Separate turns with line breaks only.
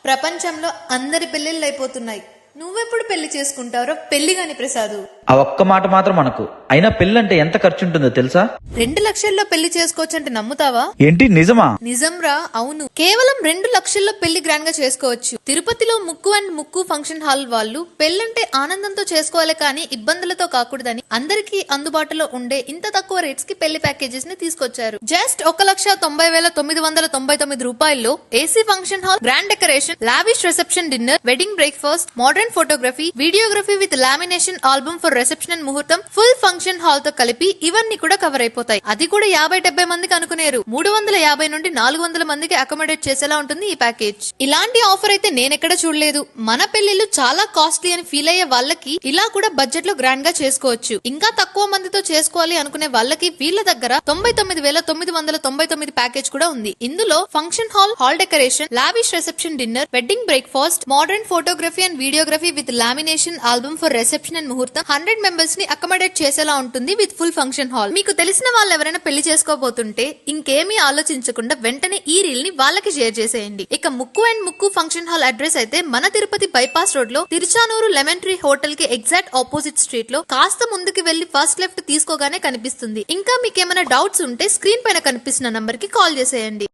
ప్రపంచంలో అందరి పెళ్లిళ్ళు అయిపోతున్నాయి. నువ్వెప్పుడు పెళ్లి చేసుకుంటావురో పెళ్లి గాని ప్రసాదు.
ఆ ఒక్క మాట మాత్రం మనకు. అయినా పెళ్ళంటే ఎంత ఖర్చు ఉంటుందో తెలుసా?
2 లక్షల్లో పెళ్లి చేసుకోవచ్చంటే నమ్ముతావా?
ఏంటి నిజమా?
నిజంరా, అవును. కేవలం 2 లక్షల్లో పెళ్లి గ్రాండ్ గా చేసుకోవచ్చు. తిరుపతిలో ముక్కు అండ్ ముక్కు ఫంక్షన్ హాల్ వాళ్ళు పెళ్లంటే ఆనందంతో చేసుకోవాలి కానీ ఇబ్బందులతో కాకూడదని అందరికీ అందుబాటులో ఉండే ఇంత తక్కువ రేట్స్ కి పెళ్లి ప్యాకేజెస్ ని తీసుకొచ్చారు. జస్ట్ 1,90,999 రూపాయల్లో AC function hall, grand decoration, lavish reception dinner, wedding breakfast, modern photography, videography with lamination album for reception and ముహూర్తం, ఫుల్ ఫంక్షన్ హాల్ తో కలిపి ఇవన్నీ కూడా కవర్ అయిపోతాయి. అది కూడా 50-70 మందికి అనుకునేరు. 350 నుండి 400 మందికి అకామిడేట్ చేసేలా ఉంటుంది ఈ ప్యాకేజ్. ఇలాంటి ఆఫర్ అయితే నేనెక్కడ చూడలేదు. మన పెళ్లిళ్ళు చాలా కాస్ట్లీ అని ఫీల్ అయ్యే వాళ్ళకి ఇలా కూడా బడ్జెట్ లో గ్రాండ్ గా చేసుకోవచ్చు. ఇంకా తక్కువ మందితో చేసుకోవాలి అనుకునే వాళ్ళకి వీళ్ళ దగ్గర 99,999 ప్యాకేజ్ కూడా ఉంది. ఇందులో function hall, hall decoration, lavish reception dinner, wedding breakfast, modern photography and videography with lamination album for reception and ముహూర్తం, 100 మెంబర్స్ ని అకామిడేట్ చేసేలా ఉంటుంది విత్ ఫుల్ ఫంక్షన్ హాల్. మీకు తెలిసిన వాళ్ళు ఎవరైనా పెళ్లి చేసుకోబోతుంటే ఇంకేమీ ఆలోచించకుండా వెంటనే ఈ రీల్ ని వాళ్ళకి షేర్ చేసేయండి. ఇక ముక్కు అండ్ ముక్కు ఫంక్షన్ హాల్ అడ్రస్ అయితే మన తిరుపతి బైపాస్ రోడ్ లో తిరుచానూరు లెమన్ ట్రీ హోటల్ కి ఎగ్జాక్ట్ ఆపోజిట్ స్ట్రీట్ లో కాస్త ముందుకు వెళ్లి ఫస్ట్ లెఫ్ట్ తీసుకోగానే కనిపిస్తుంది. ఇంకా మీకేమైనా డౌట్స్ ఉంటే స్క్రీన్ పైన కనిపిస్తున్న నంబర్ కి కాల్ చేసేయండి.